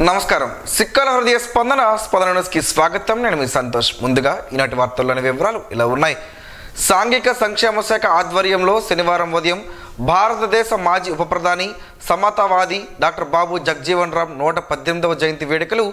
నమస్కారం. సిక్కల హృదయ స్పందన న్యూస్కి స్వాగతం. నేను మీ సంతోష్. ముందుగా ఈనాటి వార్తల్లోని వివరాలు ఇలా ఉన్నాయి. సాంఘిక సంక్షేమ శాఖ ఆధ్వర్యంలో శనివారం ఉదయం భారతదేశ మాజీ ఉప ప్రధాని సమతావాది డాక్టర్ బాబు జగజ్జీవన్ రామ్ 118వ జయంతి వేడుకలు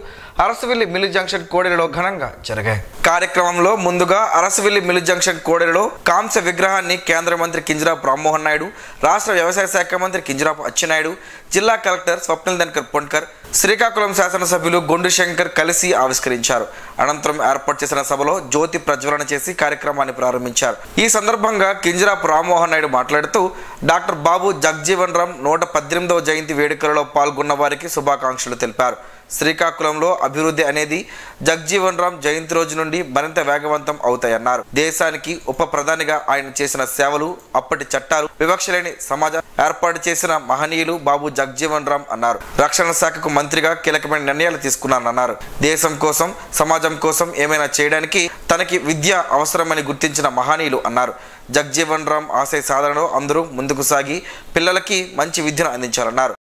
అరసవిల్లి మిల్ జంక్షన్ కోడెలలో ఘనంగా జరిగాయి. కార్యక్రమంలో ముందుగా అరసవిల్లి మిల్ జంక్షన్ కోడెలలో కాంస్య విగ్రహాన్ని కేంద్ర మంత్రి కింజరాపు రామ్మోహన్ నాయుడు, రాష్ట్ర వ్యవసాయ శాఖ మంత్రి కింజరాపు అచ్చెన్నాయుడు, జిల్లా కలెక్టర్ స్వప్నిల్ ధన్కర్ పొన్కర్, శ్రీకాకుళం శాసనసభ్యులు గొండు శంకర్ కలిసి ఆవిష్కరించారు. అనంతరం ఏర్పాటు చేసిన సభలో జ్యోతి ప్రజ్వలన చేసి కార్యక్రమాన్ని ప్రారంభించారు. ఈ సందర్భంగా కింజరాపు రామ్మోహన్ నాయుడు మాట్లాడుతూ డాక్టర్ బాబు జగజ్జీవన్ రామ్ 118వ జయంతి వేడుకలలో పాల్గొన్న వారికి శుభాకాంక్షలు తెలిపారు. శ్రీకాకుళంలో అభివృద్ధి అనేది జగజ్జీవన్ రామ్ జయంతి రోజు నుండి మరింత వేగవంతం అవుతాయన్నారు. దేశానికి ఉప ప్రధానిగా ఆయన చేసిన సేవలు, అప్పటి చట్టాలు, వివక్ష లేని సమాజం ఏర్పాటు చేసిన మహనీయులు బాబు జగజ్జీవన్ రామ్ అన్నారు. రక్షణ శాఖకు మంత్రిగా కీలకమైన నిర్ణయాలు తీసుకున్నారన్నారు. దేశం కోసం, సమాజం కోసం ఏమైనా చేయడానికి తనకి విద్య అవసరమని గుర్తించిన మహనీయులు అన్నారు. జగజ్జీవన్ రామ్ ఆశయ సాధనలో అందరూ ముందుకు సాగి పిల్లలకి మంచి విద్యను అందించాలన్నారు.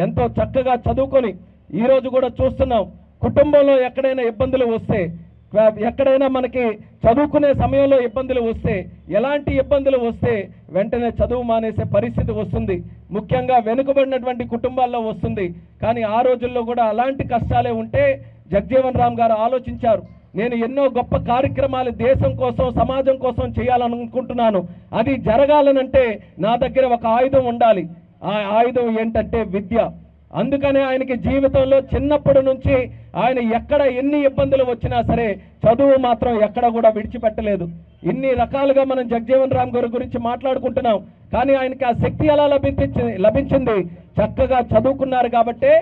ఎంతో చక్కగా చదువుకొని ఈ రోజు కూడా చూస్తున్నాం. కుటుంబంలో ఎక్కడైనా ఇబ్బందులు వస్తే, ఎక్కడైనా మనకి చదువుకునే సమయంలో ఇబ్బందులు వస్తే, ఎలాంటి ఇబ్బందులు వస్తే వెంటనే చదువు మానేసే పరిస్థితి వస్తుంది. ముఖ్యంగా వెనుకబడినటువంటి కుటుంబాల్లో వస్తుంది. కానీ ఆ రోజుల్లో కూడా అలాంటి కష్టాలే ఉంటే జగజ్జీవన్ రామ్ గారు ఆలోచించారు. నేను ఎన్నో గొప్ప కార్యక్రమాలు దేశం కోసం, సమాజం కోసం చేయాలనుకుంటున్నాను. అది జరగాలనంటే నా దగ్గర ఒక ఆయుధం ఉండాలి. ఆ ఆయుధం ఏంటంటే విద్య. అందుకనే ఆయనకి జీవితంలో చిన్నప్పటి నుంచి ఆయన ఎక్కడ ఎన్ని ఇబ్బందులు వచ్చినా సరే చదువు మాత్రం ఎక్కడ కూడా విడిచిపెట్టలేదు. ఇన్ని రకాలుగా మనం జగజ్జీవన్ రామ్ గారి గురించి మాట్లాడుకుంటున్నాం. కానీ ఆయనకి ఆ శక్తి ఎలా లభించింది? చక్కగా చదువుకున్నారు కాబట్టే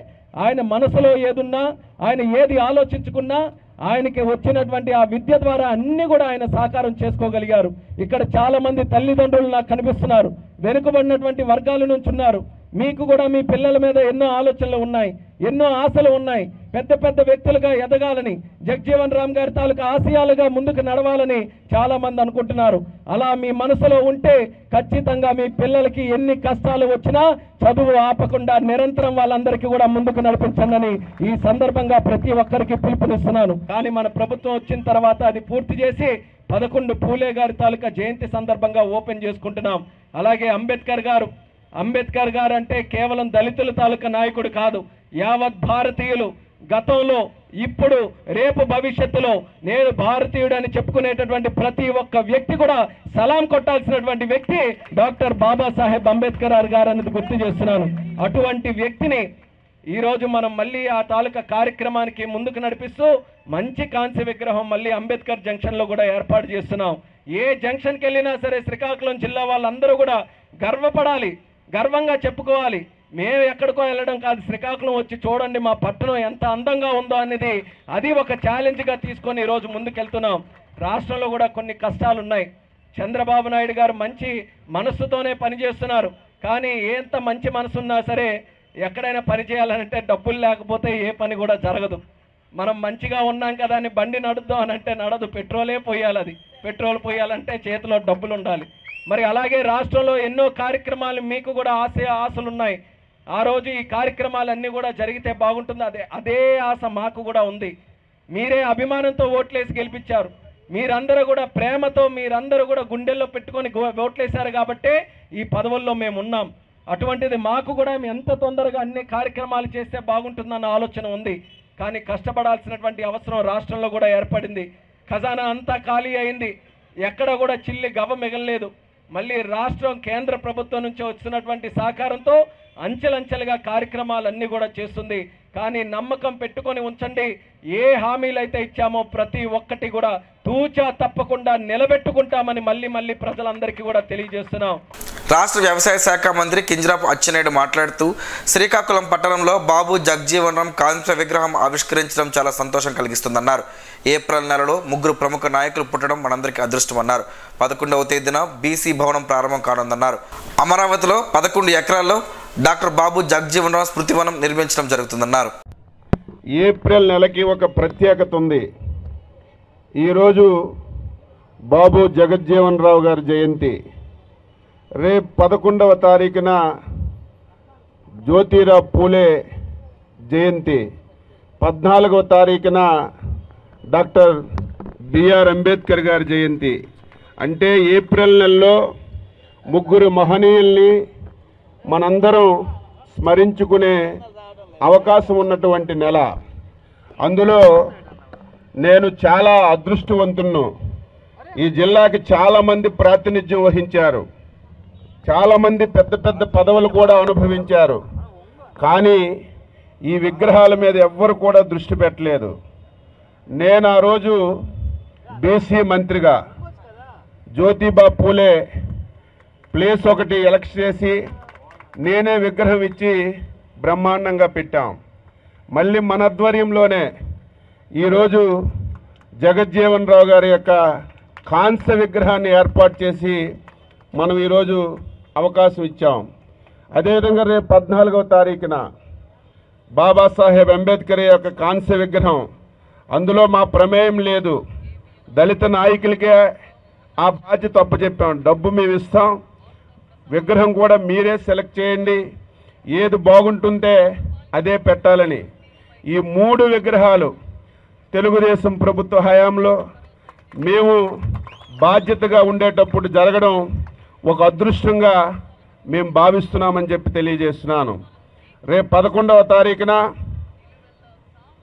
ఆయన మనసులో ఏదున్నా, ఆయన ఏది ఆలోచించుకున్నా ఆయనకి వచ్చినటువంటి ఆ విద్య ద్వారా అన్ని కూడా ఆయన సాకారం చేసుకోగలిగారు. ఇక్కడ చాలా మంది తల్లిదండ్రులు నాకు కనిపిస్తున్నారు, వెనుకబడినటువంటి వర్గాల నుంచి ఉన్నారు. మీకు కూడా మీ పిల్లల మీద ఎన్నో ఆలోచనలు ఉన్నాయి, ఎన్నో ఆశలు ఉన్నాయి. పెద్ద పెద్ద వ్యక్తులుగా ఎదగాలని, జగజ్జీవన్ రామ్ గారి తాలూకా ఆశయాలుగా ముందుకు నడవాలని చాలా మంది అనుకుంటున్నారు. అలా మీ మనసులో ఉంటే ఖచ్చితంగా మీ పిల్లలకి ఎన్ని కష్టాలు వచ్చినా చదువు ఆపకుండా నిరంతరం వాళ్ళందరికీ కూడా ముందుకు నడిపించండి ఈ సందర్భంగా ప్రతి ఒక్కరికి పిలుపునిస్తున్నాను. కానీ మన ప్రభుత్వం వచ్చిన తర్వాత అది పూర్తి చేసి 11 పూలే గారి తాలూకా జయంతి సందర్భంగా ఓపెన్ చేసుకుంటున్నాం. అలాగే అంబేద్కర్ గారు అంటే కేవలం దళితుల తాలూకా నాయకుడు కాదు, యావత్ భారతీయులు గతంలో, ఇప్పుడు, రేపు, భవిష్యత్తులో నేను భారతీయుడని చెప్పుకునేటటువంటి ప్రతి ఒక్క వ్యక్తి కూడా సలాం కొట్టాల్సినటువంటి వ్యక్తి డాక్టర్ బాబాసాహెబ్ అంబేద్కర్ గారు అనేది గుర్తు చేస్తున్నాను. అటువంటి వ్యక్తిని ఈరోజు మనం మళ్ళీ ఆ తాలూకా కార్యక్రమానికి ముందుకు నడిపిస్తూ మంచి కాంస్య విగ్రహం మళ్ళీ అంబేద్కర్ జంక్షన్లో కూడా ఏర్పాటు చేస్తున్నాం. ఏ జంక్షన్కి వెళ్ళినా సరే శ్రీకాకుళం జిల్లా వాళ్ళందరూ కూడా గర్వపడాలి, గర్వంగా చెప్పుకోవాలి. మేము ఎక్కడికో వెళ్ళడం కాదు, శ్రీకాకుళం వచ్చి చూడండి మా పట్టణం ఎంత అందంగా ఉందో అనేది అది ఒక ఛాలెంజ్గా తీసుకొని ఈరోజు ముందుకెళ్తున్నాం. రాష్ట్రంలో కూడా కొన్ని కష్టాలు ఉన్నాయి. చంద్రబాబు నాయుడు గారు మంచి మనస్సుతోనే పనిచేస్తున్నారు. కానీ ఎంత మంచి మనసున్నా సరే ఎక్కడైనా పని చేయాలంటే డబ్బులు లేకపోతే ఏ పని కూడా జరగదు. మనం మంచిగా ఉన్నాం కదా అని బండి నడుద్దాం అని అంటే నడదు, పెట్రోలే పోయాలి. అది పెట్రోల్ పోయాలంటే చేతిలో డబ్బులు ఉండాలి. మరి అలాగే రాష్ట్రంలో ఎన్నో కార్యక్రమాలు మీకు కూడా ఆశలున్నాయి. ఆ రోజు ఈ కార్యక్రమాలన్నీ కూడా జరిగితే బాగుంటుంది, అదే ఆశ మాకు కూడా ఉంది. మీరే అభిమానంతో ఓట్లేసి గెలిపించారు. మీరందరూ కూడా ప్రేమతో, మీరందరూ కూడా గుండెల్లో పెట్టుకొని ఓట్లేశారు కాబట్టే ఈ పదవుల్లో మేము ఉన్నాం. అటువంటిది మాకు కూడా ఎంత తొందరగా అన్ని కార్యక్రమాలు చేస్తే బాగుంటుందన్న ఆలోచన ఉంది. కానీ కష్టపడాల్సినటువంటి అవసరం రాష్ట్రంలో కూడా ఏర్పడింది. ఖజానా అంతా ఖాళీ అయింది, ఎక్కడ కూడా చిల్లి గవ్వ మిగలలేదు. మళ్ళీ రాష్ట్రం కేంద్ర ప్రభుత్వం నుంచి వచ్చినటువంటి సహకారంతో అంచెలంచెలుగా కార్యక్రమాలన్నీ కూడా చేస్తుంది. కానీ నమ్మకం పెట్టుకొని ఉంచండి. ఏ హామీలు అయితే ఇచ్చామో ప్రతి ఒక్కటి కూడా తూచా తప్పకుండా నిలబెట్టుకుంటామని మళ్ళీ ప్రజలందరికీ కూడా తెలియజేస్తున్నాం. రాష్ట్ర వ్యవసాయ శాఖ మంత్రి కింజరాపు అచ్చెన్నాయుడు మాట్లాడుతూ శ్రీకాకుళం పట్టణంలో బాబు జగజ్జీవన్ రామ్ కాంస్య విగ్రహం ఆవిష్కరించడం చాలా సంతోషం కలిగిస్తుందన్నారు. ఏప్రిల్ నెలలో 3 ప్రముఖ నాయకులు పుట్టడం మనందరికీ అదృష్టమన్నారు. 11వ తేదీన బీసీ భవనం ప్రారంభం కానుందన్నారు. అమరావతిలో 11 ఎకరాల్లో డాక్టర్ బాబు జగజ్జీవన్ రామ్ స్మృతివనం నిర్మించడం జరుగుతుందన్నారు. ఏప్రిల్ నెలకి ఒక ప్రత్యేకత ఉంది. ఈరోజు బాబు జగజ్జీవన్ రావు గారి జయంతి. రేపు 11వ తారీఖున జ్యోతిరావు పూలే జయంతి. 14వ తారీఖున డాక్టర్ బిఆర్ అంబేద్కర్ గారి జయంతి. అంటే ఏప్రిల్ నెలలో ముగ్గురు మహనీయుల్ని మనందరం స్మరించుకునే అవకాశం ఉన్నటువంటి నెల. అందులో నేను చాలా అదృష్టవంతుణ్ణి. ఈ జిల్లాకి చాలామంది ప్రాతినిధ్యం వహించారు, చాలామంది పెద్ద పెద్ద పదవులు కూడా అనుభవించారు. కానీ ఈ విగ్రహాల మీద ఎవ్వరు కూడా దృష్టి పెట్టలేదు. నేను ఆ రోజు బీసీ మంత్రిగా జ్యోతిబా పూలే ప్లేస్ ఒకటి ఎలక్ట్ చేసి నేనే విగ్రహం ఇచ్చి బ్రహ్మాండంగా పెట్టాం. మళ్ళీ మన ఆధ్వర్యంలోనే ఈరోజు జగజ్జీవన్ రావు గారి యొక్క కాంస్య విగ్రహాన్ని ఏర్పాటు చేసి మనం ఈరోజు అవకాశం ఇచ్చాం. అదేవిధంగా రేపు 14వ తారీఖున బాబాసాహెబ్ అంబేద్కర్ యొక్క కాంస్య విగ్రహం. అందులో మా ప్రమేయం లేదు, దళిత నాయకులకే ఆ బాధ్యత అప్పచెప్పాం. డబ్బు మేము ఇస్తాం, విగ్రహం కూడా మీరే సెలెక్ట్ చేయండి, ఏది బాగుంటుంటే అదే పెట్టాలని. ఈ 3 విగ్రహాలు తెలుగుదేశం ప్రభుత్వ హయాంలో మేము బాధ్యతగా ఉండేటప్పుడు జరగడం ఒక అదృష్టంగా మేము భావిస్తున్నామని చెప్పి తెలియజేస్తున్నాను. రేపు 11వ తారీఖున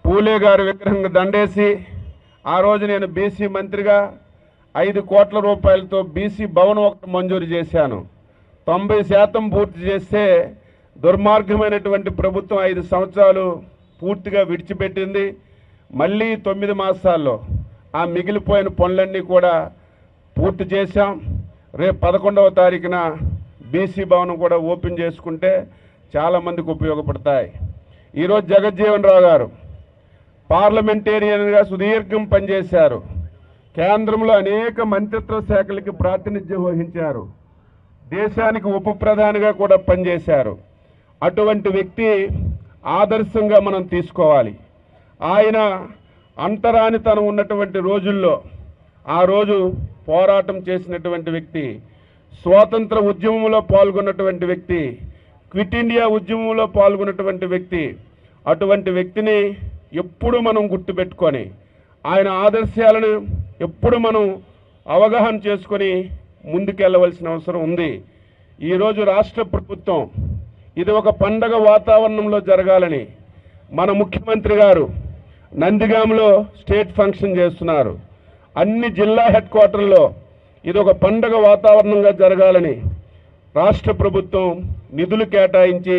పూలే గారి విగ్రహం దండేసి ఆ రోజు నేను బీసీ మంత్రిగా 5 కోట్ల రూపాయలతో బీసీ భవనం ఒకటి మంజూరు చేశాను. 90% పూర్తి చేస్తే దుర్మార్గమైనటువంటి ప్రభుత్వం 5 సంవత్సరాలు పూర్తిగా విడిచిపెట్టింది. మళ్ళీ 9 మాసాల్లో ఆ మిగిలిపోయిన పనులన్నీ కూడా పూర్తి చేశాం. రేపు 11వ తారీఖున బీసీ భవనం కూడా ఓపెన్ చేసుకుంటే చాలామందికి ఉపయోగపడతాయి. ఈరోజు జగజ్జీవన్ రావు గారు పార్లమెంటేరియన్గా సుదీర్ఘం పనిచేశారు. కేంద్రంలో అనేక మంత్రిత్వ శాఖలకి ప్రాతినిధ్యం వహించారు. దేశానికి ఉప ప్రధానిగా కూడా పనిచేశారు. అటువంటి వ్యక్తి ఆదర్శంగా మనం తీసుకోవాలి. ఆయన అంటరానితనం ఉన్నటువంటి రోజుల్లో ఆ రోజు పోరాటం చేసినటువంటి వ్యక్తి, స్వాతంత్ర ఉద్యమంలో పాల్గొన్నటువంటి వ్యక్తి, క్విట్ ఇండియా ఉద్యమంలో పాల్గొన్నటువంటి వ్యక్తి. అటువంటి వ్యక్తిని ఎప్పుడు మనం గుర్తుపెట్టుకొని ఆయన ఆదర్శాలను ఎప్పుడు మనం అవగాహన చేసుకొని ముందుకెళ్ళవలసిన అవసరం ఉంది. ఈరోజు రాష్ట్ర ప్రభుత్వం ఇది ఒక పండగ వాతావరణంలో జరగాలని మన ముఖ్యమంత్రి గారు నందిగాంలో స్టేట్ ఫంక్షన్ చేస్తున్నారు. అన్ని జిల్లా హెడ్ క్వార్టర్లో ఇది ఒక పండగ వాతావరణంగా జరగాలని రాష్ట్ర ప్రభుత్వం నిధులు కేటాయించి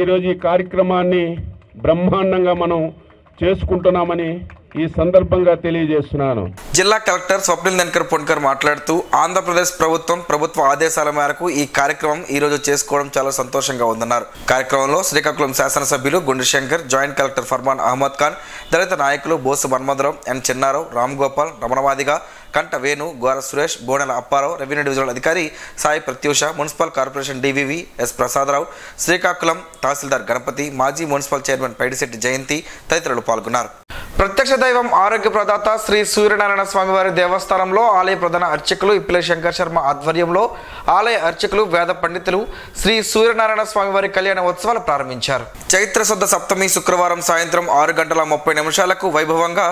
ఈరోజు ఈ కార్యక్రమాన్ని బ్రహ్మాండంగా మనం చేసుకుంటున్నామని ఈ సందర్భంగా తెలియజేస్తున్నాను. జిల్లా కలెక్టర్ స్వప్నిల్ దినకర్ పొన్కర్ మాట్లాడుతూ ఆంధ్రప్రదేశ్ ప్రభుత్వ ఆదేశాల మేరకు ఈ కార్యక్రమం ఈ రోజు చేసుకోవడం చాలా సంతోషంగా ఉందన్నారు. కార్యక్రమంలో శ్రీకాకుళం శాసనసభ్యులు గుండు శంకర్, జాయింట్ కలెక్టర్ ఫర్మాన్ అహ్మద్ ఖాన్, దళిత నాయకులు బోసు మన్మధరావు, ఎన్ చిన్నారావు, రామ్ గోపాల్, రమణవాదిగా, కంట వేణు, గోర సురేష్, బోనెల అప్పారావు, రెవెన్యూ డివిజనల్ అధికారి Sai Prathyusha, municipal corporation DVV S Prasadarao, Srikakulam tahsildar Ganapathi, మాజీ మున్సిపల్ చైర్మన్ పైడిశెట్టి జయంతి తదితరులు పాల్గొన్నారు. ప్రత్యక్ష దైవం ఆరోగ్య ప్రదాత శ్రీ సూర్యనారాయణ స్వామివారి దేవస్థానంలో ఆలయ ప్రధాన అర్చకులు ఇప్పిల శంకర్ శర్మ ఆధ్వర్యంలో ఆలయ అర్చకులు, వేద పండితులు శ్రీ సూర్యనారాయణ స్వామివారి కళ్యాణ ఉత్సవాలు ప్రారంభించారు. చైత్ర శుద్ధ సప్తమి శుక్రవారం సాయంత్రం 6:30 వైభవంగా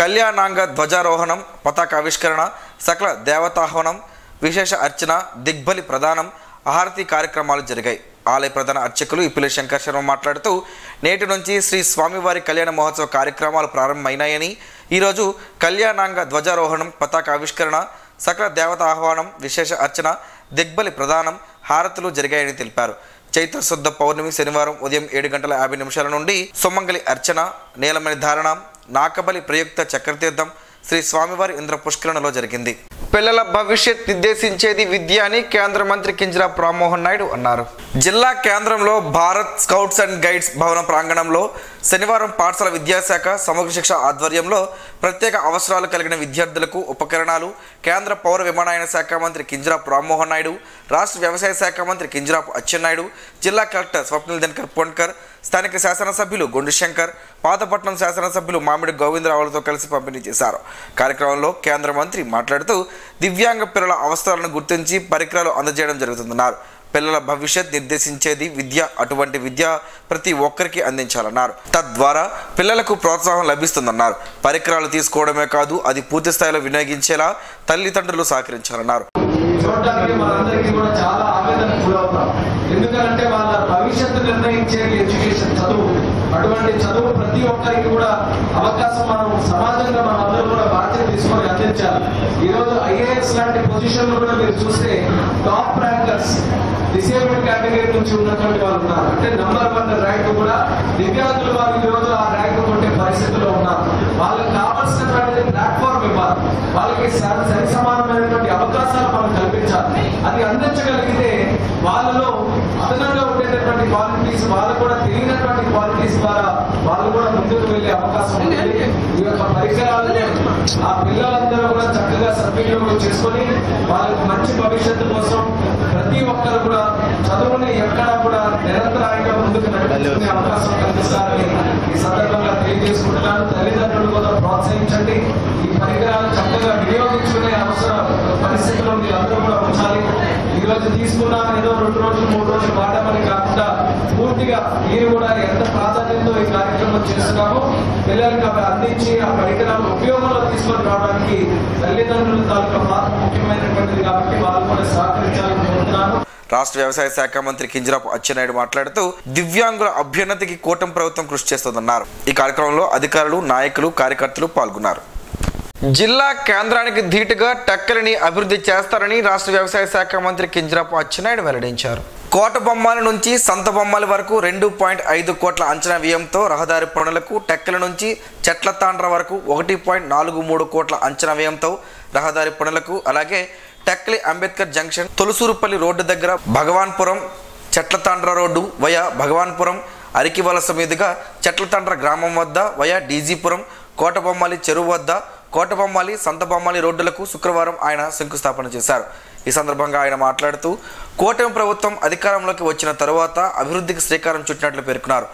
కళ్యాణాంగ ధ్వజారోహణం, పతాకావిష్కరణ, సకల దేవతాహ్వనం, విశేష అర్చన, దిగ్బలి ప్రదానం, ఆహారతి కార్యక్రమాలు జరిగాయి. ఆలయ ప్రధాన అర్చకులు ఇప్పిల శంకర్ శర్మ మాట్లాడుతూ నేటి నుంచి శ్రీ స్వామివారి కళ్యాణ మహోత్సవ కార్యక్రమాలు ప్రారంభమైనాయని, ఈరోజు కళ్యాణాంగ ధ్వజారోహణం, పతాకావిష్కరణ, సకల దేవత ఆహ్వానం, విశేష అర్చన, దిగ్బలి ప్రదానం, హారతులు జరిగాయని తెలిపారు. చైత్ర శుద్ధ పౌర్ణమి శనివారం ఉదయం 7:50 నుండి సుమంగళి అర్చన, నీలమణి ధారణ, నాకబలి ప్రయుక్త చక్రతీర్థం శ్రీ స్వామివారి ఇంద్ర పుష్కరణలో జరిగింది. పిల్లల భవిష్యత్ నిర్దేశించేది విద్య అని కేంద్ర మంత్రి కింజరాపు రామ్మోహన్ నాయుడు అన్నారు. జిల్లా కేంద్రంలో భారత్ స్కౌట్స్ అండ్ గైడ్స్ భవన ప్రాంగణంలో శనివారం పాఠశాల విద్యాశాఖ సమగ్ర శిక్ష ఆధ్వర్యంలో ప్రత్యేక అవసరాలు కలిగిన విద్యార్థులకు ఉపకరణాలు కేంద్ర పౌర విమానయాన శాఖ మంత్రి కింజరాపు రామ్మోహన్ నాయుడు, రాష్ట్ర వ్యవసాయ శాఖ మంత్రి కింజరాపు అచ్చెన్నాయుడు, జిల్లా కలెక్టర్ స్వప్నిల్ దినకర్ పొన్కర్, స్థానిక శాసనసభ్యులు గుండు శంకర్, పాతపట్నం శాసనసభ్యులు మామిడి గోవిందరావులతో కలిసి పంపిణీ చేశారు. కార్యక్రమంలో కేంద్ర మంత్రి మాట్లాడుతూ దివ్యాంగ పిల్లల అవసరాలను గుర్తించి పరికరాలు అందజేయడం జరుగుతుందన్నారు. పిల్లల భవిష్యత్ నిర్దేశించేది విద్య. అటువంటి విద్య ప్రతి ఒక్కరికి అందించాలన్నారు. తద్వారా పిల్లలకు ప్రోత్సాహం లభిస్తుందన్నారు. పరికరాలు తీసుకోవడమే కాదు, అది పూర్తి స్థాయిలో వినియోగించేలా తల్లిదండ్రులు సహకరించాలన్నారు. చూడడానికి మనందరికీ కూడా చాలా ఆవేదన గురవుతాం. ఎందుకంటే వాళ్ళ భవిష్యత్తు నిర్ణయించేది ఎడ్యుకేషన్, చదువు. అటువంటి చదువు ప్రతి ఒక్కరికి కూడా అవకాశం మనం సమాజంగా మనం అందరూ కూడా బాధ్యత తీసుకొని అందించాలి. ఈరోజు ఐఏఎస్ లాంటి పొజిషన్లు కూడా మీరు చూస్తే టాప్ ర్యాంకర్స్ డిసేబుల్డ్ కేటగిరీ నుంచి ఉన్నటువంటి వాళ్ళు ఉన్నారు. అంటే నంబర్ 1 ర్యాంక్ కూడా దివ్యాంగులు వారు ఈరోజు ఆ ర్యాంక్ కొట్టే పరిస్థితిలో ఉన్నారు. వాళ్ళకి కావాల్సినటువంటి ప్లాట్ఫామ్ ఇవ్వాలి, వాళ్ళకి సరి సమానమైనటువంటి అవకాశాలు మనం కల్పించాలి. అది అందించగలిగితే వాళ్ళలో అదనంగా ఉండేటటువంటి క్వాలిటీస్, వాళ్ళు కూడా తెలియనటువంటి క్వాలిటీస్ ద్వారా వాళ్ళు కూడా ముందుకు వెళ్లే అవకాశం ఉంది. ఈ యొక్క పరికరాలను ఆ పిల్లలందరూ కూడా చక్కగా సద్వినియోగం చేసుకొని వాళ్ళకి మంచి భవిష్యత్తు కోసం ప్రతి ఒక్కరు కూడా చదువుని ఎక్కడా కూడా నిరంతరాయంగా ముందుకు నడిపించుకునే అవకాశం కల్పిస్తారని ఈ సందర్భంగా తెలియజేసుకుంటున్నాను. తల్లిదండ్రులు కూడా ప్రోత్సహించండి. ఈ పరికరాలు చక్కగా వినియోగించుకునే అవసరం పరిస్థితుల్లో మీరు అందరూ కూడా ఉంచాలి. ఈ రోజు తీసుకున్న ఏదో 2 రోజులు 3 రోజులు వాడమని కాకుండా పూర్తిగా మీరు కూడా ఎంత ప్రాధాన్యతతో ఈ కార్యక్రమం చేస్తున్నామో పిల్లలకి అవి అందించి ఆ పరికరాలు ఉపయోగంలో తీసుకొని రావడానికి తల్లిదండ్రుల తాలూకా పాత్ర ముఖ్యమైనటువంటిది కాబట్టి వాళ్ళు కూడా సహకరించాలని కోరుతున్నాను. రాష్ట్ర వ్యవసాయ శాఖ మంత్రి కింజరాపు అచ్చెన్నాయుడు మాట్లాడుతూ దివ్యాంగుల అభ్యున్నతికి కూటమి ప్రభుత్వం కృషి చేస్తుందన్నారు. ఈ కార్యక్రమంలో అధికారులు, నాయకులు, కార్యకర్తలు పాల్గొన్నారు. జిల్లా కేంద్రానికి ధీటుగా టెక్కలిని అభివృద్ధి చేస్తారని రాష్ట్ర వ్యవసాయ శాఖ మంత్రి కింజరాపు అచ్చెన్నాయుడు వెల్లడించారు. కోటబొమ్మాలి నుంచి సంతబొమ్మాలి వరకు 2.5 కోట్ల అంచనా వ్యయంతో రహదారి పనులకు, టెక్కల నుంచి చెట్లతాండ్ర వరకు 1.43 కోట్ల అంచనా వ్యయంతో రహదారి పనులకు, అలాగే టెక్కలి అంబేద్కర్ జంక్షన్ తొలుసూరుపల్లి రోడ్డు దగ్గర భగవాన్పురం చెట్లతాండ్ర రోడ్డు వయా భగవాన్పురం అరికివలస మీదుగా చెట్లతాండ్ర గ్రామం వద్ద వయా డీజీపురం కోటబొమ్మాలి చెరువు వద్ద కోటబొమ్మాలి సంతబొమ్మాలి రోడ్డులకు శుక్రవారం ఆయన శంకుస్థాపన చేశారు. ఈ సందర్భంగా ఆయన మాట్లాడుతూ కూటమి ప్రభుత్వం అధికారంలోకి వచ్చిన తరువాత అభివృద్ధికి శ్రీకారం చుట్టినట్లు పేర్కొన్నారు.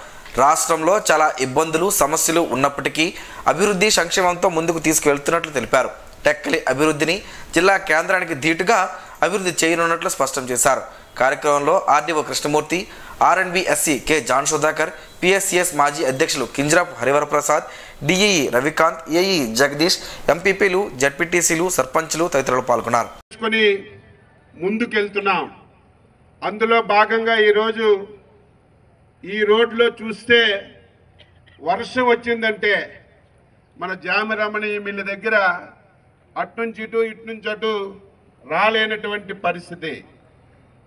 రాష్ట్రంలో చాలా ఇబ్బందులు, సమస్యలు ఉన్నప్పటికీ అభివృద్ధి సంక్షేమంతో ముందుకు తీసుకువెళ్తున్నట్లు తెలిపారు. టెక్కలి అభివృద్ధిని జిల్లా కేంద్రానికి ధీటుగా అభివృద్ధి చేయనున్నట్లు స్పష్టం చేశారు. కార్యక్రమంలో RDO Krishnamurthy, R and B SE K John Sudhakar, PSCS మాజీ అధ్యక్షులు కింజరాపు హరివరప్రసాద్, డిఈఈ రవికాంత్, ఏఈ జగదీష్, ఎంపీపీలు, జడ్పీటీసీలు, సర్పంచ్లు తదితరులు పాల్గొన్నారు. ముందుకెళ్తున్నాం. అందులో భాగంగా ఈరోజు ఈ రోడ్లో చూస్తే వర్షం వచ్చిందంటే మన జామిరమణి మిల్లు దగ్గర అట్నుంచి ఇటు ఇట్నుంచి అటు రాలేనటువంటి పరిస్థితి.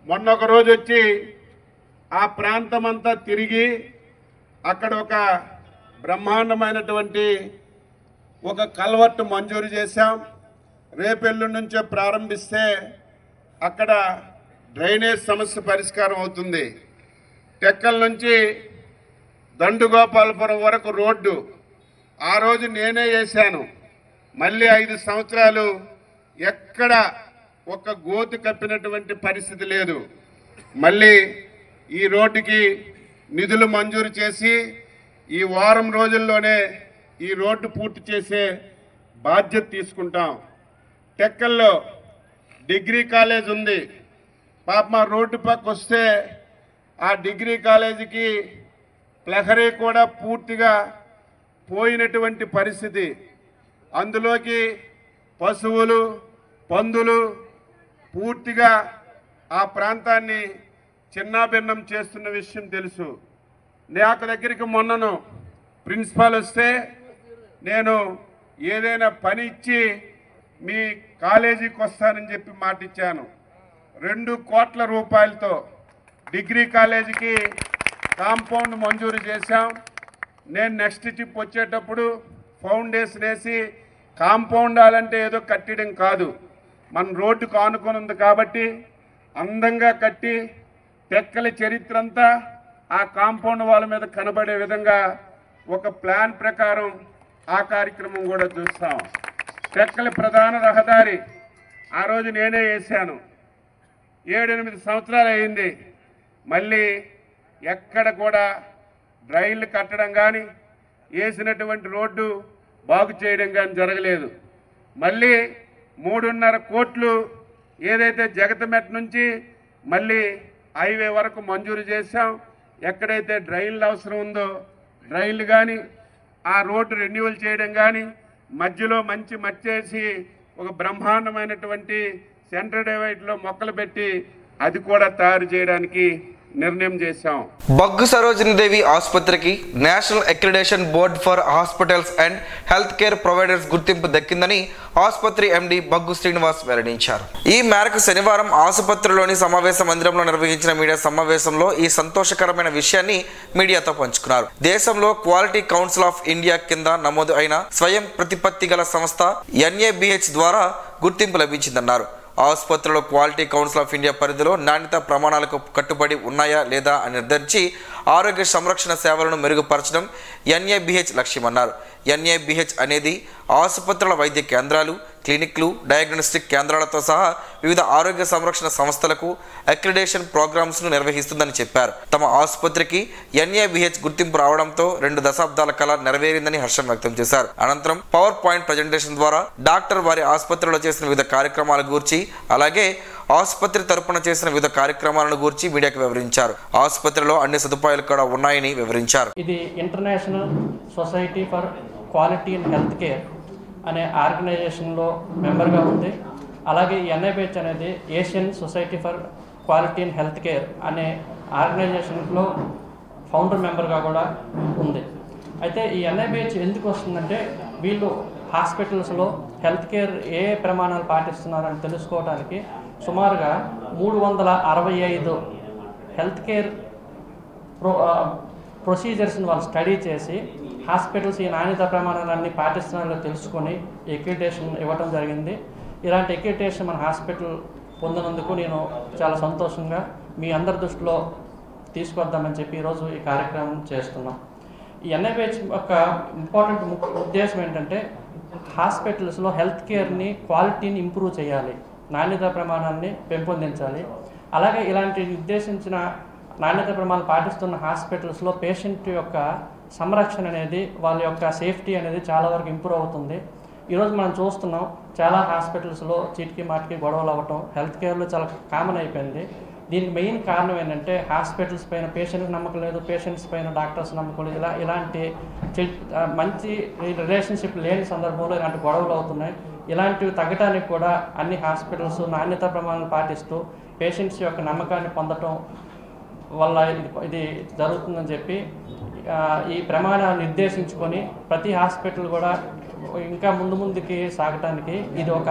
మొన్న ఒక రోజు వచ్చి ఆ ప్రాంతమంతా తిరిగి అక్కడ ఒక బ్రహ్మాండమైనటువంటి ఒక కల్వర్ట్ మంజూరు చేశాం. రేపెల్లుండి నుంచే ప్రారంభిస్తే అక్కడ డ్రైనేజ్ సమస్య పరిష్కారం అవుతుంది. టెక్కల నుంచి దండుగోపాలపురం వరకు రోడ్డు ఆ రోజు నేనే వేశాను. మళ్ళీ 5 సంవత్సరాలు ఎక్కడ ఒక గోతు కప్పినటువంటి పరిస్థితి లేదు. మళ్ళీ ఈ రోడ్డుకి నిధులు మంజూరు చేసి ఈ వారం రోజుల్లోనే ఈ రోడ్డు పూర్తి చేసే బాధ్యత తీసుకుంటాం. టెక్కల్లో డిగ్రీ కాలేజ్ ఉంది. పాప రోడ్డు పక్క వస్తే ఆ డిగ్రీ కాలేజీకి ప్లహరీ కూడా పూర్తిగా పోయినటువంటి పరిస్థితి. అందులోకి పశువులు, పందులు పూర్తిగా ఆ ప్రాంతాన్ని చిన్నాభిన్నం చేస్తున్న విషయం తెలుసు. నాకు దగ్గరికి మొన్నను ప్రిన్సిపాల్ వస్తే నేను ఏదైనా పని ఇచ్చి మీ కాలేజీకి వస్తానని చెప్పి మాట ఇచ్చాను. 2 కోట్ల రూపాయలతో డిగ్రీ కాలేజీకి కాంపౌండ్ మంజూరు చేశాం. నేను నెక్స్ట్ ట్రిప్ వచ్చేటప్పుడు ఫౌండేషన్ వేసి కాంపౌండ్ అంటే ఏదో కట్టడం కాదు, మన రోడ్డుకు ఆనుకొని ఉంది కాబట్టి అందంగా కట్టి టెక్కలి చరిత్ర అంతా ఆ కాంపౌండ్ వాళ్ళ మీద కనబడే విధంగా ఒక ప్లాన్ ప్రకారం ఆ కార్యక్రమం కూడా చూస్తాం. టెక్కలి ప్రధాన రహదారి ఆ రోజు నేనే వేశాను. 7-8 సంవత్సరాలు అయింది. మళ్ళీ ఎక్కడ కూడా రైళ్లు కట్టడం కానీ వేసినటువంటి రోడ్డు బాగు చేయడం కానీ జరగలేదు. మళ్ళీ 3.5 కోట్లు ఏదైతే జగతమెట్ నుంచి మళ్ళీ హైవే వరకు మంజూరు చేశాం. ఎక్కడైతే డ్రైన్లు అవసరం ఉందో డ్రైన్లు కానీ, ఆ రోడ్డు రెన్యువల్ చేయడం కానీ, మధ్యలో మంచి మచ్చేసి ఒక బ్రహ్మాండమైనటువంటి సెంటర్ డివైడ్లో మొక్కలు పెట్టి అది కూడా తయారు చేయడానికి నిర్ణయం చేశాం. బగ్గు సరోజిని దేవి ఆసుపత్రికి national accreditation board for hospitals and health care providers గుర్తింపు దక్కిందని ఆసుపత్రి ఎండి బగ్గు శ్రీనివాస్ వెల్లడించారు. ఈ మేరకు శనివారం ఆసుపత్రిలోని సమావేశ మందిరంలో నిర్వహించిన మీడియా సమావేశంలో ఈ సంతోషకరమైన విషయాన్ని మీడియాతో పంచుకున్నారు. దేశంలో క్వాలిటీ కౌన్సిల్ ఆఫ్ ఇండియా కింద నమోదు అయిన స్వయం ప్రతిపత్తి గల సంస్థ NABH ద్వారా గుర్తింపు లభించిందన్నారు. ఆసుపత్రిలో క్వాలిటీ కౌన్సిల్ ఆఫ్ ఇండియా పరిధిలో నాణ్యత ప్రమాణాలకు కట్టుబడి ఉన్నాయా లేదా అని నిర్ధారించి ఆరోగ్య సంరక్షణ సేవలను మెరుగుపరచడం NABH లక్ష్యమన్నారు. NABH అనేది ఆసుపత్రుల వైద్య కేంద్రాలు, క్లినిక్లు, డయాగ్నోస్టిక్ కేంద్రాలతో సహా వివిధ ఆరోగ్య సంరక్షణ సంస్థలకు అక్రిడేషన్ ప్రోగ్రామ్స్ను నిర్వహిస్తుందని చెప్పారు. తమ ఆసుపత్రికి NABH గుర్తింపు రావడంతో 2 దశాబ్దాల కళ నెరవేరిందని హర్షం వ్యక్తం చేశారు. అనంతరం పవర్ పాయింట్ ప్రజెంటేషన్ ద్వారా డాక్టర్ వారి ఆసుపత్రిలో చేసిన వివిధ కార్యక్రమాల గురించి, అలాగే ఆసుపత్రి తరపున చేసిన వివిధ కార్యక్రమాలను గురించి మీడియాకు వివరించారు. ఆసుపత్రిలో అన్ని సదుపాయాలు కూడా ఉన్నాయని వివరించారు. ఇది international society for quality and health care అనే ఆర్గనైజేషన్లో మెంబర్గా ఉంది. అలాగే NABH అనేది Asian society for quality and health care అనే ఆర్గనైజేషన్లో ఫౌండర్ మెంబర్గా కూడా ఉంది. అయితే ఈ NABH ఎందుకు వస్తుందంటే వీళ్ళు హాస్పిటల్స్లో హెల్త్ కేర్ ఏ ప్రమాణాలు పాటిస్తున్నారని తెలుసుకోవడానికి సుమారుగా 365 హెల్త్ కేర్ ప్రొసీజర్స్ని వాళ్ళు స్టడీ చేసి హాస్పిటల్స్ ఈ నాణ్యత ప్రమాణాలన్నీ పాటిస్తున్నారో తెలుసుకొని ఎక్రిడిటేషన్ ఇవ్వడం జరిగింది. ఇలాంటి ఎక్రిడిటేషన్ మన హాస్పిటల్ పొందినందుకు నేను చాలా సంతోషంగా మీ అందరి దృష్టిలో తీసుకొద్దామని చెప్పి ఈరోజు ఈ కార్యక్రమం చేస్తున్నాం. ఈ NABH యొక్క ఇంపార్టెంట్ ఉద్దేశం ఏంటంటే హాస్పిటల్స్లో హెల్త్ కేర్ని క్వాలిటీని ఇంప్రూవ్ చేయాలి, నాణ్యత ప్రమాణాన్ని పెంపొందించాలి. అలాగే ఇలాంటి నిర్దేశించిన నాణ్యత ప్రమాణాలు పాటిస్తున్న హాస్పిటల్స్లో పేషెంట్ యొక్క సంరక్షణ అనేది, వాళ్ళ యొక్క సేఫ్టీ అనేది చాలా వరకు ఇంప్రూవ్ అవుతుంది. ఈరోజు మనం చూస్తున్నాం చాలా హాస్పిటల్స్లో చీటికి మాటికి గొడవలు అవ్వటం హెల్త్ కేర్లో చాలా కామన్ అయిపోయింది. దీనికి మెయిన్ కారణం ఏంటంటే హాస్పిటల్స్ పైన పేషెంట్కి నమ్మకం లేదు, పేషెంట్స్ పైన డాక్టర్స్ నమ్మకం లేదు. ఇలాంటి మంచి రిలేషన్షిప్ లేని సందర్భంలో ఇలాంటి గొడవలు అవుతున్నాయి. ఇలాంటివి తగ్గడానికి కూడా అన్ని హాస్పిటల్స్ నాణ్యత ప్రమాణాలు పాటిస్తూ పేషెంట్స్ యొక్క నమ్మకాన్ని పొందటం వల్ల ఇది జరుగుతుందని చెప్పి ఈ ప్రమాణాలు నిర్దేశించుకొని ప్రతి హాస్పిటల్ కూడా ఇంకా ముందుకి సాగటానికి ఇది ఒక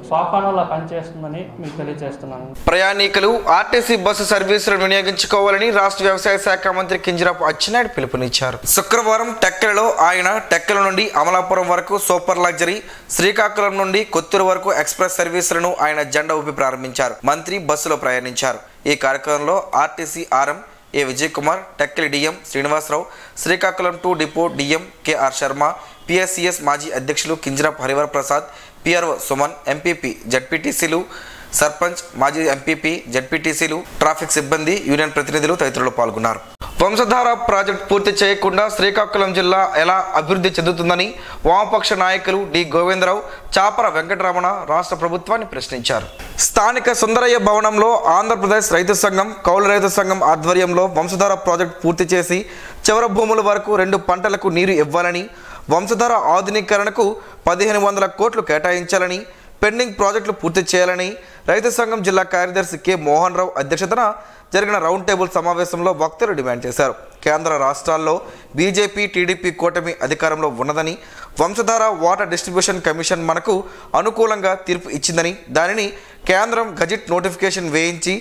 సోపానంలో పనిచేస్తుందని మీకు తెలియజేస్తున్నాను. ప్రయాణికులు ఆర్టీసీ బస్సు సర్వీసులను వినియోగించుకోవాలని రాష్ట్ర వ్యవసాయ శాఖ మంత్రి కింజరాపు అచ్చెన్నాయుడు పిలుపునిచ్చారు. శుక్రవారం టెక్కలలో ఆయన టెక్కల నుండి అమలాపురం వరకు సూపర్ లగ్జరీ, శ్రీకాకుళం నుండి కొత్తూరు వరకు ఎక్స్ప్రెస్ సర్వీసులను ఆయన జెండా ఊపి ప్రారంభించారు. మంత్రి బస్సులో ప్రయాణించారు. ఈ కార్యక్రమంలో RTC RM A Vijay Kumar, Tekkali DM Srinivasarao, Srikakulam 2 depot DM KR Sharma, PSCS మాజీ అధ్యక్షులు కింజరాపు హరివర ప్రసాద్, PRO సుమన్, MPP జడ్పీటీసీలు, సర్పంచ్, మాజీ MPP జడ్పీటీసీలు, ట్రాఫిక్ సిబ్బంది, యూనియన్ ప్రతినిధులు తదితరులు పాల్గొన్నారు. వంశధార ప్రాజెక్టు పూర్తి చేయకుండా శ్రీకాకుళం జిల్లా ఎలా అభివృద్ధి చెందుతుందని వామపక్ష నాయకులు డి గోవిందరావు, చాపర వెంకటరమణ రాష్ట్ర ప్రభుత్వాన్ని ప్రశ్నించారు. స్థానిక సుందరయ్య భవనంలో ఆంధ్రప్రదేశ్ రైతు సంఘం, కౌలు రైతు సంఘం ఆధ్వర్యంలో వంశధార ప్రాజెక్టు పూర్తి చేసి చివరి భూముల వరకు 2 పంటలకు నీరు ఇవ్వాలని, వంశధార ఆధునీకరణకు 1500 కోట్లు కేటాయించాలని, పెండింగ్ ప్రాజెక్టులు పూర్తి చేయాలని రైతు సంఘం జిల్లా కార్యదర్శి కె మోహన్ రావు అధ్యక్షతన జరిగిన రౌండ్ టేబుల్ సమావేశంలో వక్తలు డిమాండ్ చేశారు. కేంద్ర రాష్ట్రాల్లో బీజేపీ టీడీపీ కూటమి అధికారంలో ఉన్నదని, వంశధార వాటర్ డిస్ట్రిబ్యూషన్ కమిషన్ మనకు అనుకూలంగా తీర్పు ఇచ్చిందని, దానిని కేంద్రం గజెట్ నోటిఫికేషన్ వేయించి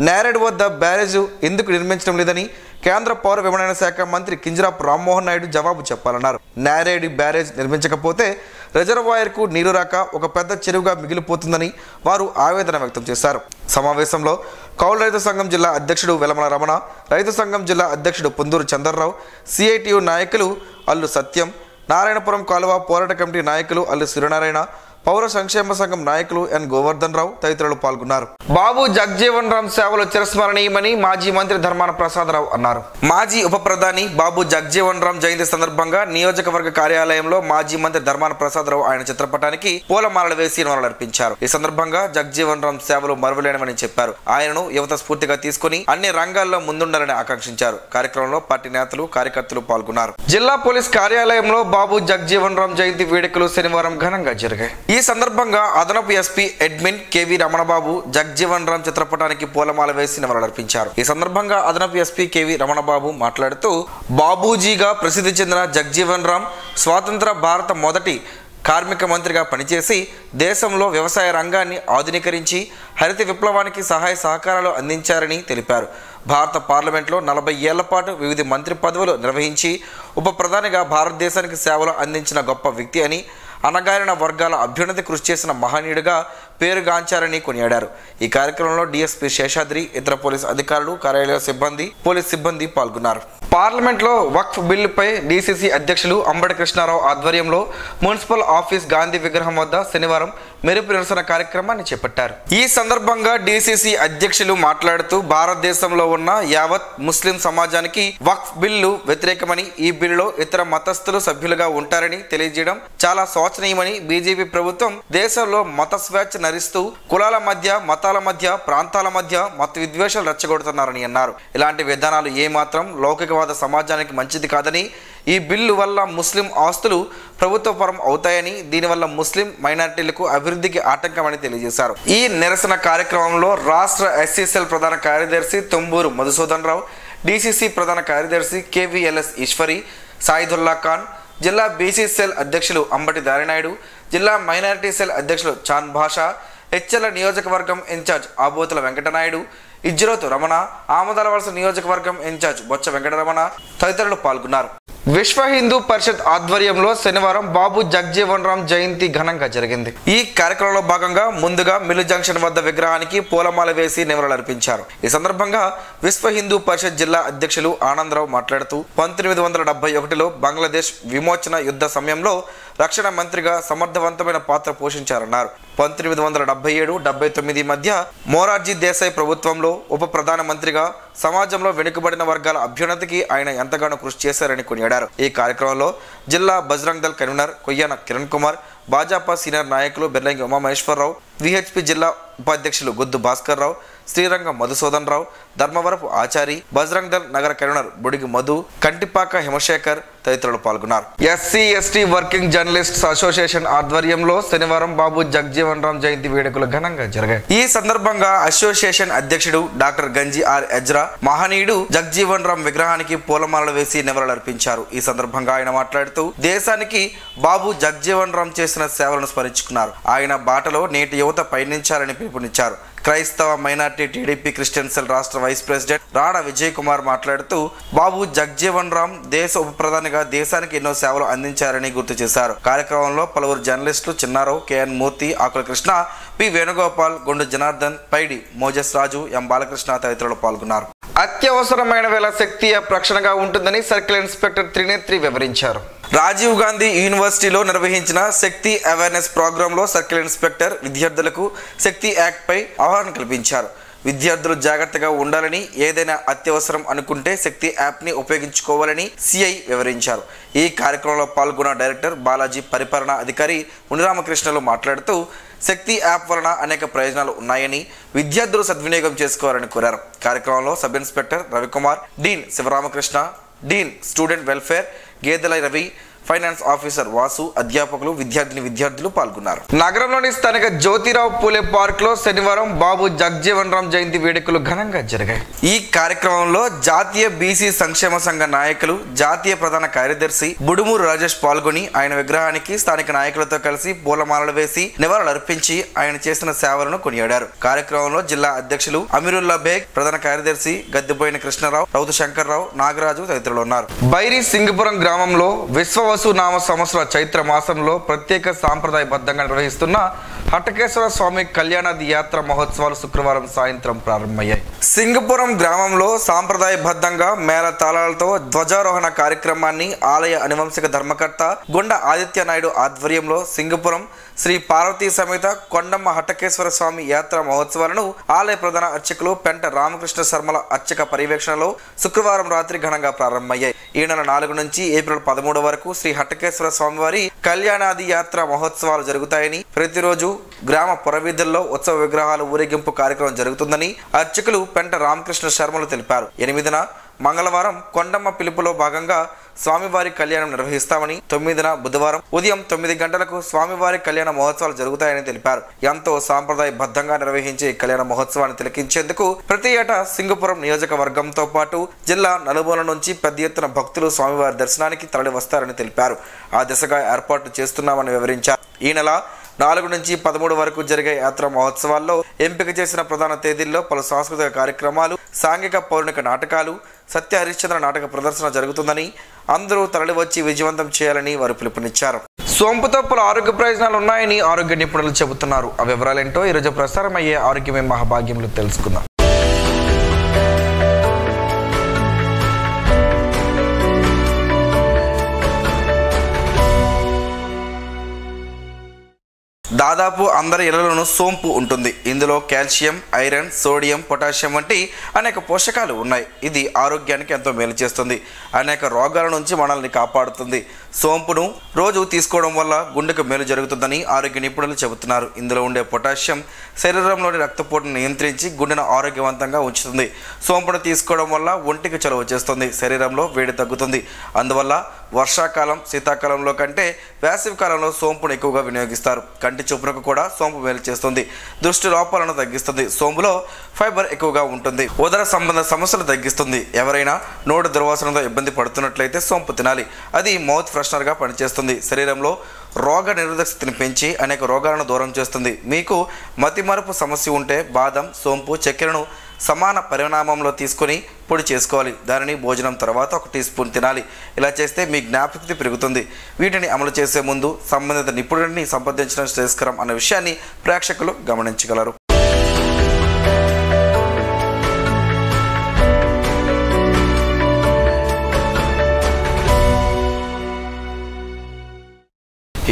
నేరేడ్ వద్ద బ్యారేజ్ ఎందుకు నిర్మించడం లేదని కేంద్ర పౌర విమానయాన శాఖ మంత్రి కింజరాపు రామ్మోహన్ నాయుడు జవాబు చెప్పాలన్నారు. నేరేడ్ బ్యారేజ్ నిర్మించకపోతే రిజర్వాయర్కు నీరు రాక ఒక పెద్ద చెరువుగా మిగిలిపోతుందని వారు ఆవేదన వ్యక్తం చేశారు. సమావేశంలో కౌలు రైతు సంఘం జిల్లా అధ్యక్షుడు వెలమల రమణ, రైతు సంఘం జిల్లా అధ్యక్షుడు పొందూరు చంద్రరావు, CITU నాయకులు అల్లు సత్యం, నారాయణపురం కాలువ పోరాట కమిటీ నాయకులు అల్లు సూర్యనారాయణ, పౌర సంక్షేమ సంఘం నాయకులు ఎన్ గోవర్ధన్ రావు తదితరులు పాల్గొన్నారు. బాబు జగ్జీవన్ రామ్ సేవలు చిరస్మరణీయమని మాజీ మంత్రి ధర్మాన ప్రసాదరావు అన్నారు. మాజీ ఉప ప్రధాని బాబు జగ్జీవన్ రామ్ జయంతి సందర్భంగా నియోజకవర్గ కార్యాలయంలో మాజీ మంత్రి ధర్మాన ప్రసాదరావు ఆయన చిత్రపటానికి పూలమాలలు వేసి నివాళులర్పించారు. ఈ సందర్భంగా జగ్జీవన్ రామ్ సేవలు మరువలేనివని చెప్పారు. ఆయనను యువత స్ఫూర్తిగా తీసుకుని అన్ని రంగాల్లో ముందుండాలని ఆకాంక్షించారు. కార్యక్రమంలో పార్టీ నేతలు కార్యకర్తలు పాల్గొన్నారు. జిల్లా పోలీస్ కార్యాలయంలో బాబు జగ్జీవన్ రామ్ జయంతి వేడుకలు శనివారం ఘనంగా జరిగాయి. ఈ సందర్భంగా అదనపు SP admin KV Ramana Babu Jagjivan Ram చిత్రపటానికి పూలమాల వేసి నివాళులర్పించారు. ఈ సందర్భంగా అదనపు ఎస్పీ కేవీ రమణబాబు మాట్లాడుతూ బాబూజీగా ప్రసిద్ధి చెందిన జగ్జీవన్ రామ్ స్వాతంత్ర భారత మొదటి కార్మిక మంత్రిగా పనిచేసి దేశంలో వ్యవసాయ రంగాన్ని ఆధునీకరించి హరిత విప్లవానికి సహాయ సహకారాలు అందించారని తెలిపారు. భారత పార్లమెంట్లో 40 ఏళ్ల పాటు వివిధ మంత్రి పదవులు నిర్వహించి ఉప ప్రధానిగా భారతదేశానికి సేవలు అందించిన గొప్ప వ్యక్తి అని, అణగారిన వర్గాల అభ్యున్నతి కృషి చేసిన మహనీయుడిగా పేరుగాంచారని కొనియాడారు. ఈ కార్యక్రమంలో డీఎస్పీ శేషాద్రి, ఇతర పోలీసు అధికారులు, కార్యాలయ సిబ్బంది, పోలీస్ సిబ్బంది పాల్గొన్నారు. పార్లమెంట్లో వక్ఫ్ బిల్లుపై డీసీసీ అధ్యక్షులు అంబటి కృష్ణారావు ఆధ్వర్యంలో మున్సిపల్ ఆఫీస్ గాంధీ విగ్రహం వద్ద శనివారం మెరుపు నిరసన కార్యక్రమాన్ని చేపట్టారు. ఈ సందర్భంగా డీసీసీ అధ్యక్షులు మాట్లాడుతూ భారతదేశంలో ఉన్న యావత్ ముస్లిం సమాజానికి వక్ఫ్ బిల్లు వ్యతిరేకమని, ఈ బిల్లులో ఇతర మతస్థులు సభ్యులుగా ఉంటారని తెలియజేయడం చాలా శోచనీయమని, బీజేపీ ప్రభుత్వం దేశంలో మత స్వేచ్ఛ నరిస్తూ కులాల మధ్య, మతాల మధ్య, ప్రాంతాల మధ్య మత విద్వేషాలు రెచ్చగొడుతున్నారని అన్నారు. ఇలాంటి విధానాలు ఏమాత్రం లౌకికవాద సమాజానికి మంచిది కాదని, ఈ బిల్లు వల్ల ముస్లిం ఆస్తులు ప్రభుత్వ పరం అవుతాయని, దీనివల్ల ముస్లిం మైనారిటీలకు అభివృద్ధికి ఆటంకమని తెలియజేశారు. ఈ నిరసన కార్యక్రమంలో రాష్ట్ర ఎస్సీసెల్ ప్రధాన కార్యదర్శి తుంబూరు మధుసూదన్ రావు, డీసీసీ ప్రధాన కార్యదర్శి కేవీఎల్ఎస్ ఈశ్వరి, సాయిదుల్లా ఖాన్, జిల్లా బీసీ సెల్ అధ్యక్షులు అంబటి దారినాయుడు, జిల్లా మైనారిటీ సెల్ అధ్యక్షులు చాన్ భాషా, హెచ్చెల నియోజకవర్గం ఇన్ఛార్జ్ ఆబోతుల వెంకటనాయుడు, ఇజ్రోతు రమణ, ఆమదాలవలస నియోజకవర్గం ఇన్ఛార్జ్ బొచ్చ వెంకటరమణ తదితరులు పాల్గొన్నారు. విశ్వ హిందూ పరిషత్ ఆధ్వర్యంలో శనివారం బాబు జగ్జీవన్ రామ్ జయంతి ఘనంగా జరిగింది. ఈ కార్యక్రమంలో భాగంగా ముందుగా మిల్లు జంక్షన్ వద్ద విగ్రహానికి పూలమాల వేసి నివాళులర్పించారు. ఈ సందర్భంగా విశ్వ హిందూ పరిషత్ జిల్లా అధ్యక్షులు ఆనందరావు మాట్లాడుతూ 1971లో బంగ్లాదేశ్ విమోచన యుద్ధ సమయంలో రక్షణ మంత్రిగా సమర్థవంతమైన పాత్ర పోషించారన్నారు. 1977-79 మధ్య మొరార్జీ దేశాయ్ ప్రభుత్వంలో ఉప ప్రధాన మంత్రిగా సమాజంలో వెనుకబడిన వర్గాల అభ్యున్నతికి ఆయన ఎంతగానో కృషి చేశారని కొనియాడారు. ఈ కార్యక్రమంలో జిల్లా బజరంగ్ దళ్ కన్వీనర్ కొయ్యాన కిరణ్ కుమార్, భాజపా సీనియర్ నాయకులు బెర్లంగి ఉమామహేశ్వరరావు, విహెచ్పి జిల్లా ఉపాధ్యక్షులు గుద్దు భాస్కర్ రావు, శ్రీరంగం మధుసూదన్ రావు, ధర్మవరపు ఆచారి, బజరంగ్ దళ్ నగర కన్వీనర్ బుడిగి మధు, కంటిపాక హిమశేఖర్ తదితరులు పాల్గొన్నారు. SC ST working journalists association ఆధ్వర్యంలో శనివారం బాబు జగ్జీవన్ రామ్ జయంతి వేడుకలు ఘనంగా జరిగాయి. ఈ సందర్భంగా అసోసియేషన్ అధ్యక్షుడు డాక్టర్ గంజి ఆర్ ఎజ్రా మహనీయుడు జగ్జీవన్ రామ్ విగ్రహానికి పూలమాలలు వేసి నివాళులర్పించారు. ఈ సందర్భంగా ఆయన మాట్లాడుతూ దేశానికి బాబు జగ్జీవన్ రామ్ చేసిన సేవలను స్మరించుకున్నారు. ఆయన బాటలో నేటి యువత పయనించాలని పిలుపునిచ్చారు. క్రైస్తవ మైనార్టీ టీడీపీ క్రిస్టియన్ సెల్ రాష్ట్ర వైస్ ప్రెసిడెంట్ రాడా విజయ్ కుమార్ మాట్లాడుతూ బాబు జగ్జీవన్ రామ్ దేశ ఉప ప్రధానిగా దేశానికి ఎన్నో సేవలు అందించారని గుర్తు చేశారు. కార్యక్రమంలో పలువురు జర్నలిస్టులు చిన్నారావు, కేఎన్ మూర్తి, ఆకుల కృష్ణ, పి వేణుగోపాల్, గుండు జనార్దన్, పైడి మోజస్ రాజు, ఎం బాలకృష్ణ తదితరులు పాల్గొన్నారు. అత్యవసరమైన వేళ శక్తి యాప్ రక్షణగా ఉంటుందని సర్కిల్ ఇన్స్పెక్టర్ త్రినేత్రి వివరించారు. రాజీవ్ గాంధీ యూనివర్సిటీలో నిర్వహించిన శక్తి అవేర్నెస్ ప్రోగ్రాంలో సర్కిల్ ఇన్స్పెక్టర్ విద్యార్థులకు శక్తి యాక్ట్ పై అవగాహన కల్పించారు. విద్యార్థులు జాగ్రత్తగా ఉండాలని, ఏదైనా అత్యవసరం అనుకుంటే శక్తి యాప్ని ఉపయోగించుకోవాలని సిఐ వివరించారు. ఈ కార్యక్రమంలో పాల్గొన్న డైరెక్టర్ బాలాజీ పరిపాలనా అధికారి మునిరామకృష్ణలు మాట్లాడుతూ శక్తి యాప్ వలన అనేక ప్రయోజనాలు ఉన్నాయని, విద్యార్థులు సద్వినియోగం చేసుకోవాలని కోరారు. కార్యక్రమంలో sub inspector Ravikumar, dean Sivaramakrishna, dean student welfare Gedela Ravi, finance officer Vasu, అధ్యాపకులు, విద్యార్థులు పాల్గొన్నారు. నగరంలోని స్థానిక జ్యోతిరావు పూలే పార్క్ లో శనివారం బాబు జగ్జీవన్ రామ్ జయంతి వేడుకలు ఘనంగా జరిగాయి. ఈ కార్యక్రమంలో జాతీయ బీసీ సంక్షేమ సంఘ నాయకులు, జాతీయ ప్రధాన కార్యదర్శి బుడుమూరు రాజేష్ పాల్గొని ఆయన విగ్రహానికి స్థానిక నాయకులతో కలిసి పూలమాలలు వేసి నివాళులర్పించి ఆయన చేసిన సేవలను కొనియాడారు. కార్యక్రమంలో జిల్లా అధ్యక్షులు అమీరుల్లా బేగ్, ప్రధాన కార్యదర్శి గద్దెపోయిన కృష్ణారావు, రౌతు శంకర్రావు, నాగరాజు తదితరులు ఉన్నారు. బైరి సింగపురం గ్రామంలో విశ్వ నామ సంవత్సర చైత్ర మాసంలో ప్రత్యేక సాంప్రదాయబద్ధంగా నిర్వహిస్తున్న హటకేశ్వర స్వామి కళ్యాణాది యాత్ర మహోత్సవాలు శుక్రవారం సాయంత్రం ప్రారంభమయ్యాయి. సింగపురం గ్రామంలో సాంప్రదాయబద్ధంగా మేళ తాళాలతో ధ్వజారోహణ కార్యక్రమాన్ని ఆలయ అనువంశిక ధర్మకర్త గుండ ఆదిత్య నాయుడు ఆధ్వర్యంలో సింగపురం శ్రీ పార్వతీ సమేత కొండమ్మ హటకేశ్వర స్వామి యాత్ర మహోత్సవాలను ఆలయ ప్రధాన అర్చకులు పెంట రామకృష్ణ శర్మల అర్చక పర్యవేక్షణలో శుక్రవారం రాత్రి ఘనంగా ప్రారంభమయ్యాయి. ఈ నెల 4 నుంచి ఏప్రిల్ 13 వరకు శ్రీ హటకేశ్వర స్వామివారి కళ్యాణాది యాత్ర మహోత్సవాలు జరుగుతాయని, ప్రతిరోజు గ్రామ పురవీధుల్లో ఉత్సవ విగ్రహాలు ఊరేగింపు కార్యక్రమం జరుగుతుందని అర్చకులు పెంట రామకృష్ణ శర్మలు తెలిపారు. 8న మంగళవారం కొండమ్మ పిలుపులో భాగంగా స్వామివారి కళ్యాణం నిర్వహిస్తామని, 9న బుధవారం ఉదయం 9 గంటలకు స్వామివారి కళ్యాణ మహోత్సవాలు జరుగుతాయని తెలిపారు. ఎంతో సాంప్రదాయబద్ధంగా నిర్వహించే కళ్యాణ మహోత్సవాన్ని తిలకించేందుకు ప్రతి ఏటా సింగపురం నియోజకవర్గంతో పాటు జిల్లా నలుమూల నుంచి పెద్ద ఎత్తున భక్తులు స్వామివారి దర్శనానికి తరలి వస్తారని తెలిపారు. ఆ దిశగా ఏర్పాట్లు చేస్తున్నామని వివరించారు. ఈ నెల 4 నుంచి 13 వరకు జరిగే యాత్ర మహోత్సవాల్లో ఎంపిక చేసిన ప్రధాన తేదీల్లో పలు సాంస్కృతిక కార్యక్రమాలు, సాంఘిక పౌరాణిక నాటకాలు, సత్య హరిశ్చంద్ర నాటక ప్రదర్శన జరుగుతుందని, అందరూ తరలివచ్చి విజయవంతం చేయాలని వారు పిలుపునిచ్చారు. సోంపుతో పలు ఆరోగ్య ప్రయోజనాలు ఉన్నాయని ఆరోగ్య నిపుణులు చెబుతున్నారు. ఆ వివరాలేంటో ఈరోజు ప్రసారం అయ్యే ఆరోగ్యమే మహాభాగ్యంలో తెలుసుకుందాం. దాదాపు అందరి ఇళ్లలోనూ సోంపు ఉంటుంది. ఇందులో కాల్షియం, ఐరన్, సోడియం, పొటాషియం వంటి అనేక పోషకాలు ఉన్నాయి. ఇది ఆరోగ్యానికి ఎంతో మేలు చేస్తుంది. అనేక రోగాల నుంచి మనల్ని కాపాడుతుంది. సోంపును రోజు తీసుకోవడం వల్ల గుండెకు మేలు జరుగుతుందని ఆరోగ్య నిపుణులు చెబుతున్నారు. ఇందులో ఉండే పొటాషియం శరీరంలోని రక్తపోటును నియంత్రించి గుండెను ఆరోగ్యవంతంగా ఉంచుతుంది. సోంపును తీసుకోవడం వల్ల ఒంటికి చలువ చేస్తుంది, శరీరంలో వేడి తగ్గుతుంది. అందువల్ల వర్షాకాలం, శీతాకాలంలో కంటే వేసవి కాలంలో సోంపును ఎక్కువగా వినియోగిస్తారు. కంటి చూపునకు కూడా సోంపు మేలు చేస్తుంది. దృష్టి లోపాలను తగ్గిస్తుంది. సోంపులో ఫైబర్ ఎక్కువగా ఉంటుంది. ఉదర సంబంధ సమస్యలు తగ్గిస్తుంది. ఎవరైనా నోటి దుర్వాసనతో ఇబ్బంది పడుతున్నట్లయితే సోంపు తినాలి. అది మౌత్ ఫ్రెషనర్గా పనిచేస్తుంది. శరీరంలో రోగ నిరోధక శక్తిని పెంచి అనేక రోగాలను దూరం చేస్తుంది. మీకు మతిమరుపు సమస్య ఉంటే బాదం, సోంపు, చక్కెరను సమాన పరిణామంలో తీసుకొని పొడి చేసుకోవాలి. దానిని భోజనం తర్వాత 1 టీ స్పూన్ తినాలి. ఇలా చేస్తే మీ జ్ఞాపకశక్తి పెరుగుతుంది. వీటిని అమలు చేసే ముందు సంబంధిత నిపుణుడిని సంప్రదించడం శ్రేయస్కరం అన్న విషయాన్ని ప్రేక్షకులు గమనించగలరు.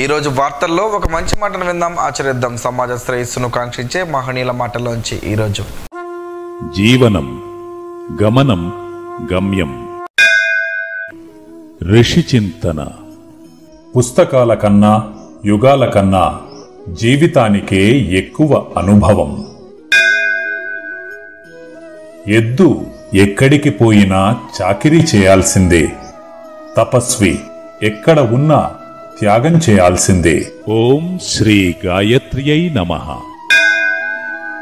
ఈరోజు వార్తల్లో ఒక మంచి మాటను విందాం, ఆచరిద్దాం. సమాజ శ్రేయస్సును కాంక్షించే మహనీయుల మాటల్లోంచి ఈరోజు. జీవనం గమనం గమ్యం. ఋషి చింతన. పుస్తకాల కన్నా, యుగాల కన్నా జీవితానికే ఎక్కువ అనుభవం. ఎద్దు ఎక్కడికి పోయినా చాకిరీ చేయాల్సిందే. తపస్వి ఎక్కడ ఉన్నా త్యాగం చేయాల్సిందే. ఓం శ్రీ గాయత్ర్యై నమః.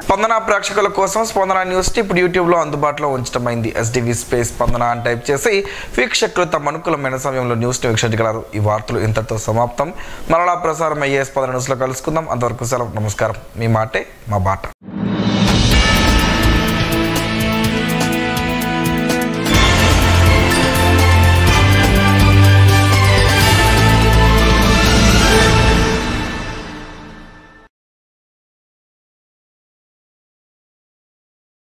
స్పందన ప్రేక్షకుల కోసం స్పందన న్యూస్ ఇప్పుడు యూట్యూబ్లో అందుబాటులో ఉంచడమైంది. ఎస్టీవీ స్పేస్ స్పందన అని టైప్ చేసి వీక్షకులు తమ అనుకూలమైన సమయంలో న్యూస్ని వీక్షించగలరు. ఈ వార్తలు ఇంతటితో సమాప్తం. మరలా ప్రసారం అయ్యే స్పందన న్యూస్లో కలుసుకుందాం. అంతవరకు సెలవు. నమస్కారం. మీ మాటే మా బాట.